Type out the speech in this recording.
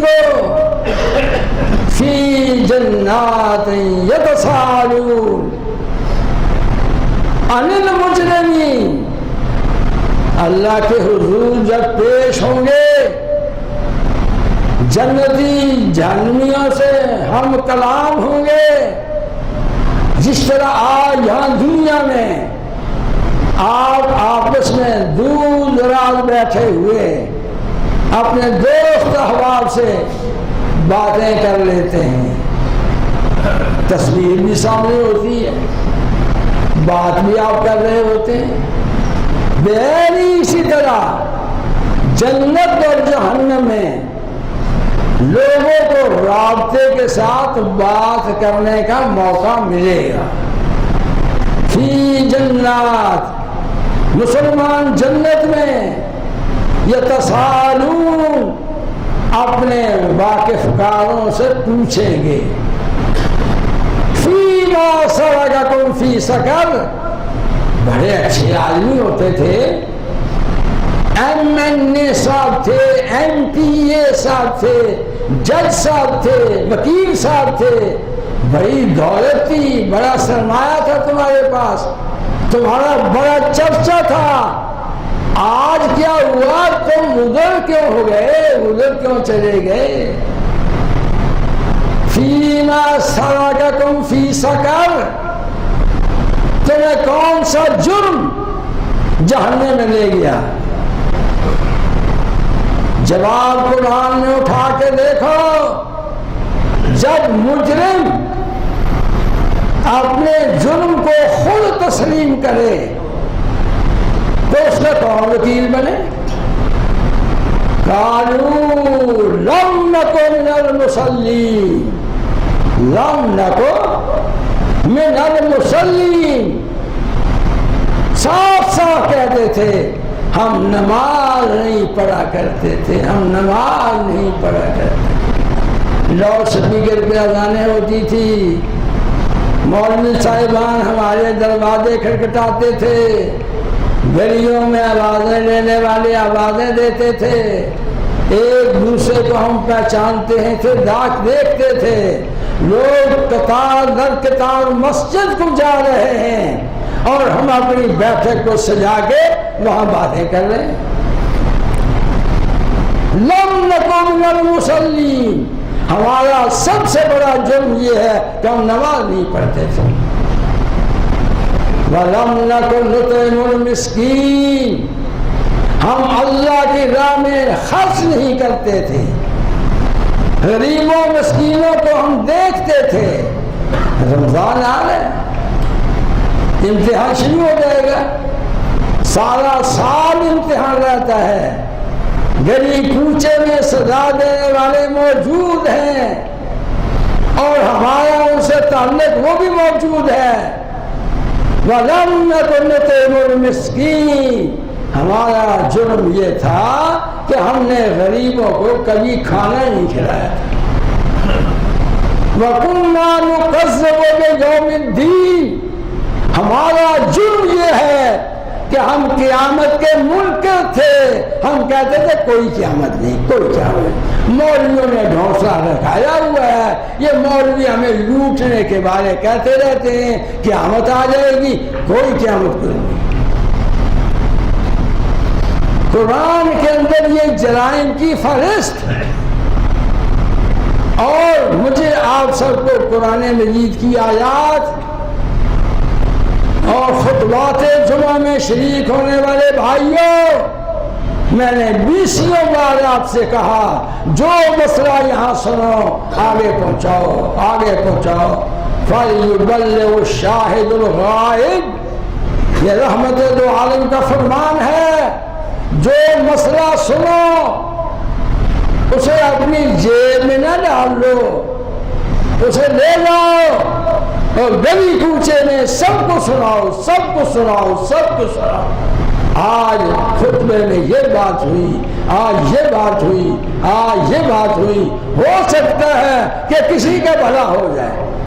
کو فی جنات یتساءلون عن المجرمین، اللہ کے حضور جب پیش ہوں گے جنتی جہنمیوں سے ہم کلام ہوں گے، جس طرح آج یہاں دنیا میں آپ آپس میں دور دراز بیٹھے ہوئے اپنے دوست احباب سے باتیں کر لیتے ہیں، تصویر بھی سامنے ہوتی ہے، بات بھی آپ کر رہے ہوتے ہیں، بہری اسی طرح جنت اور جہنم میں لوگوں کو رابطے کے ساتھ بات کرنے کا موقع ملے گا۔ فی جنات، مسلمان جنت میں یتساءلون، اپنے واقف کاروں سے پوچھیں گے، فیما سلککم فی سقر، بڑے اچھے آدمی ہوتے تھے، MNA صاحب تھے، MPA صاحب تھے، جج صاحب تھے، وکیل صاحب تھے، بڑی دولت تھی، بڑا سرمایہ تھا تمہارے پاس، تمہارا بڑا چرچا تھا، آج کیا ہوا؟ تم ادھر کیوں ہو گئے؟ ادھر کیوں چلے گئے؟ فیما سلککم فی سقر، تمہیں کون سا جرم جہنم میں لے گیا؟ جواب قرآن میں اٹھا کے دیکھو، جب مجرم اپنے جرم کو خود تسلیم کرے تو اس کا کون وکیل بنے؟ قالوا لم نک من المصلین، لم نک من المصلین، صاف صاف کہتے تھے ہم نماز نہیں پڑھا کرتے تھے، ہم نماز نہیں پڑھا کرتے۔ لاؤڈ سپیکر پہ اذانیں ہوتی تھی، مولوی صاحبان ہمارے دروازے کھٹکھٹاتے تھے، گلیوں میں آوازیں لینے والے آوازیں دیتے تھے، ایک دوسرے کو ہم پہچانتے ہیں تھے، دیکھتے تھے، لوگ قطار در قطار مسجد کو جا رہے ہیں اور ہم اپنی بیٹھک کو سجا کے وہاں باتیں کر رہے ہیں۔ لم نکن من المصلین، ہمارا سب سے بڑا جرم یہ ہے کہ ہم نماز نہیں پڑھتے تھے۔ وَلَمْ نَكُنْ نُطْعِمُ الْمِسْكِينَ، ہم اللہ کی راہ میں خرچ نہیں کرتے تھے، غریبوں مسکینوں کو ہم دیکھتے تھے۔ رمضان آ رہا ہے، امتحان شروع ہو جائے گا، سارا سال امتحان رہتا ہے، گلی کوچے میں سزا دینے والے موجود ہیں اور ہمارا ان سے تعلق وہ بھی موجود ہے۔ وَلَمْ نَكُنْ نُطْعِمُ الْمِسْكِينَ، ہمارا جرم یہ تھا کہ ہم نے غریبوں کو کبھی کھانا نہیں کھلایا تھا۔ وَكُنَّا نُكَذِّبُ بِيَوْمِ الدِّينِ، ہمارا جرم یہ ہے کہ ہم قیامت کے منکر تھے، ہم کہتے تھے کوئی قیامت نہیں، کوئی قیامت، مولویوں نے ڈھونسا رکھایا ہوا ہے، یہ مولوی ہمیں لوٹنے کے بارے کہتے رہتے ہیں، قیامت آ جائے گی، کوئی قیامت کوئی نہیں۔ قرآن کے اندر یہ جرائم کی فہرست ہے، اور مجھے آپ سب کو قرآن مجید کی آیات اور خطبات جمعہ میں شریک ہونے والے بھائیوں، میں نے 20 بار آپ سے کہا جو مسئلہ یہاں سنو آگے پہنچاؤ، آگے پہنچاؤ۔ فَلْيُبَلِّغِ الشَّاهِدُ الْغَائِبُ، یہ رحمت دو عالم کا فرمان ہے، جو مسئلہ سنو اسے اپنی جیب میں نہ ڈال لو، اسے لے جاؤ اور گلی کوچے میں سب کو سناؤ، سب کو سناؤ، سب کو سناؤ۔ آج خطبے میں یہ بات ہوئی، آج یہ بات ہوئی، آج یہ بات ہوئی، ہو سکتا ہے کہ کسی کا بھلا ہو جائے۔